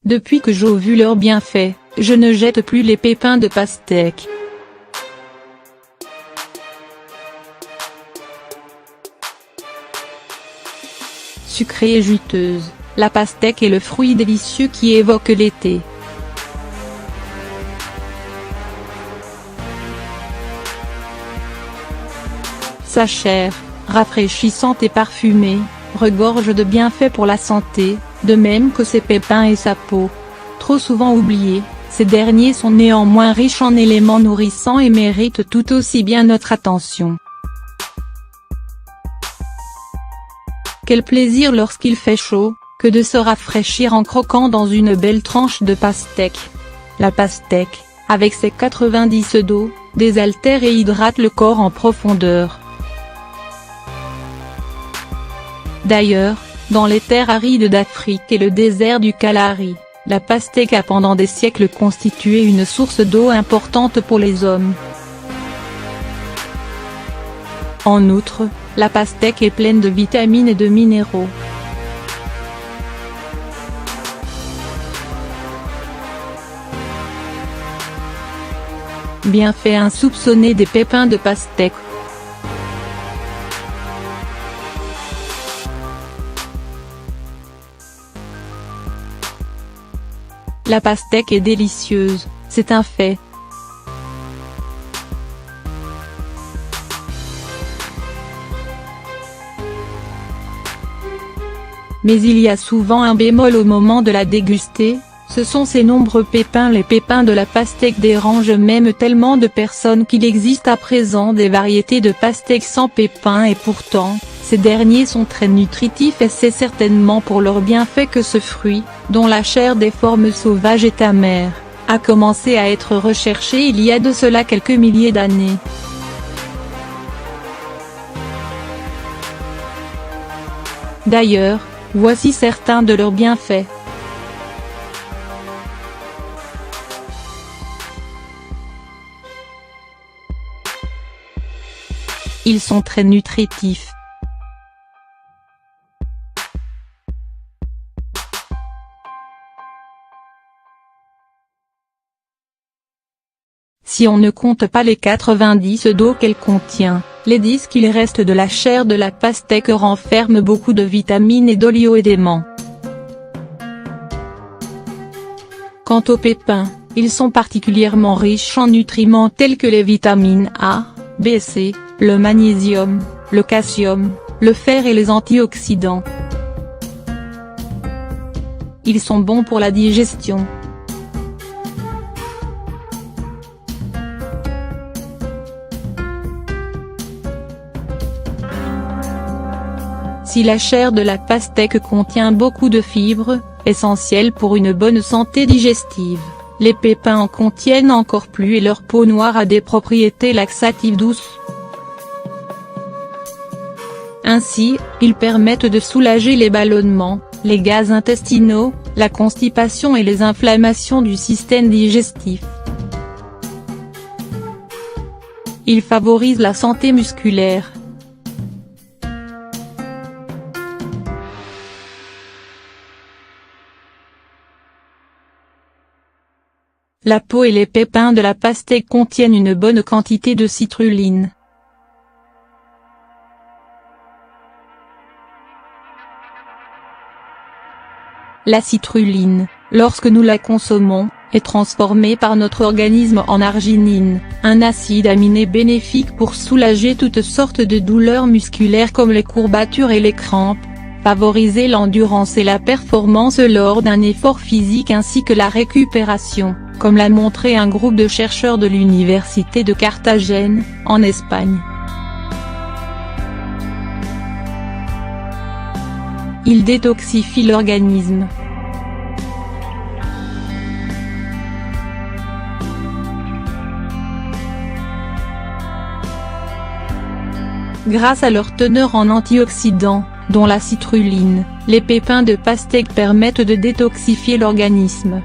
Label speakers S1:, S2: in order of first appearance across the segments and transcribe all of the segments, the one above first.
S1: Depuis que j'ai vu leurs bienfaits, je ne jette plus les pépins de pastèque. Sucrée et juteuse, la pastèque est le fruit délicieux qui évoque l'été. Sa chair, rafraîchissante et parfumée, regorge de bienfaits pour la santé, de même que ses pépins et sa peau. Trop souvent oubliés, ces derniers sont néanmoins riches en éléments nourrissants et méritent tout aussi bien notre attention. Quel plaisir lorsqu'il fait chaud, que de se rafraîchir en croquant dans une belle tranche de pastèque. La pastèque, avec ses 90 d'eau, désaltère et hydrate le corps en profondeur. D'ailleurs, dans les terres arides d'Afrique et le désert du Kalahari, la pastèque a pendant des siècles constitué une source d'eau importante pour les hommes. En outre, la pastèque est pleine de vitamines et de minéraux. Bienfaits insoupçonnés des pépins de pastèque. La pastèque est délicieuse, c'est un fait. Mais il y a souvent un bémol au moment de la déguster, ce sont ces nombreux pépins. Les pépins de la pastèque dérangent même tellement de personnes qu'il existe à présent des variétés de pastèques sans pépins et pourtant, ces derniers sont très nutritifs et c'est certainement pour leurs bienfaits que ce fruit, dont la chair des formes sauvages est amère, a commencé à être recherché il y a de cela quelques milliers d'années. D'ailleurs, voici certains de leurs bienfaits. Ils sont très nutritifs. Si on ne compte pas les 90 d'eau qu'elle contient, les 10 qu'il reste de la chair de la pastèque renferment beaucoup de vitamines et d'oligo-éléments. Quant aux pépins, ils sont particulièrement riches en nutriments tels que les vitamines A, B et C, le magnésium, le calcium, le fer et les antioxydants. Ils sont bons pour la digestion. Si la chair de la pastèque contient beaucoup de fibres, essentielles pour une bonne santé digestive, les pépins en contiennent encore plus et leur peau noire a des propriétés laxatives douces. Ainsi, ils permettent de soulager les ballonnements, les gaz intestinaux, la constipation et les inflammations du système digestif. Ils favorisent la santé musculaire. La peau et les pépins de la pastèque contiennent une bonne quantité de citrulline. La citrulline, lorsque nous la consommons, est transformée par notre organisme en arginine, un acide aminé bénéfique pour soulager toutes sortes de douleurs musculaires comme les courbatures et les crampes, favoriser l'endurance et la performance lors d'un effort physique ainsi que la récupération, comme l'a montré un groupe de chercheurs de l'université de Carthagène, en Espagne. Il détoxifie l'organisme. Grâce à leur teneur en antioxydants, dont la citrulline, les pépins de pastèque permettent de détoxifier l'organisme.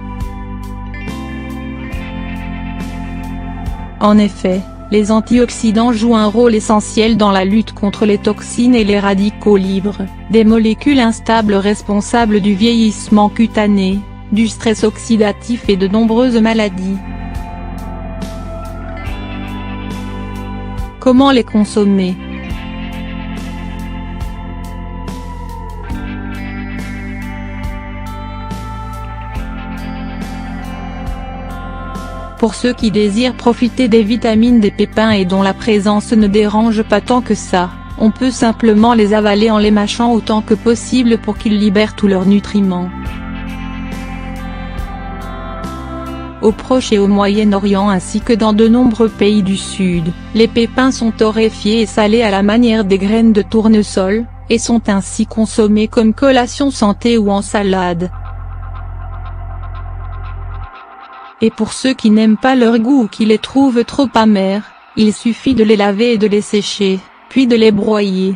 S1: En effet, les antioxydants jouent un rôle essentiel dans la lutte contre les toxines et les radicaux libres, des molécules instables responsables du vieillissement cutané, du stress oxydatif et de nombreuses maladies. Comment les consommer? Pour ceux qui désirent profiter des vitamines des pépins et dont la présence ne dérange pas tant que ça, on peut simplement les avaler en les mâchant autant que possible pour qu'ils libèrent tous leurs nutriments. Au Proche et au Moyen-Orient ainsi que dans de nombreux pays du Sud, les pépins sont torréfiés et salés à la manière des graines de tournesol, et sont ainsi consommés comme collation santé ou en salade. Et pour ceux qui n'aiment pas leur goût ou qui les trouvent trop amers, il suffit de les laver et de les sécher, puis de les broyer.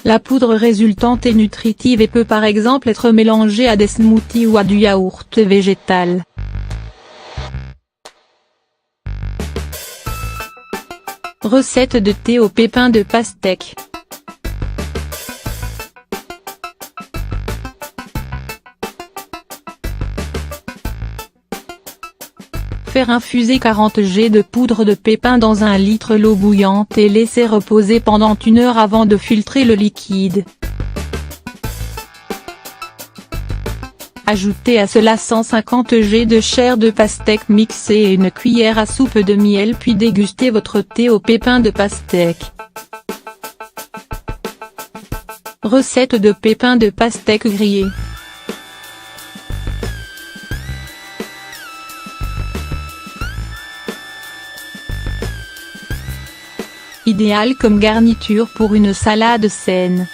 S1: La poudre résultante est nutritive et peut par exemple être mélangée à des smoothies ou à du yaourt végétal. Recette de thé aux pépins de pastèque. Faire infuser 40 g de poudre de pépins dans 1 litre d'eau bouillante et laisser reposer pendant 1 heure avant de filtrer le liquide. Ajoutez à cela 150 g de chair de pastèque mixée et une cuillère à soupe de miel puis dégustez votre thé aux pépins de pastèque. Recette de pépins de pastèque grillés. Idéal comme garniture pour une salade saine.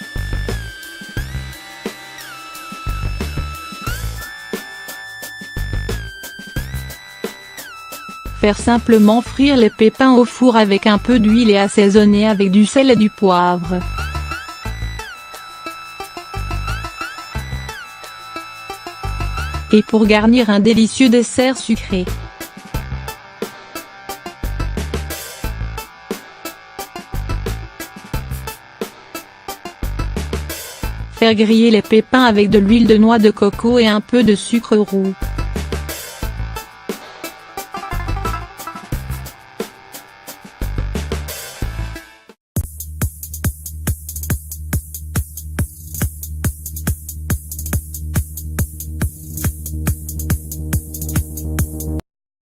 S1: Faire simplement frire les pépins au four avec un peu d'huile et assaisonner avec du sel et du poivre. Et pour garnir un délicieux dessert sucré. Faire griller les pépins avec de l'huile de noix de coco et un peu de sucre roux.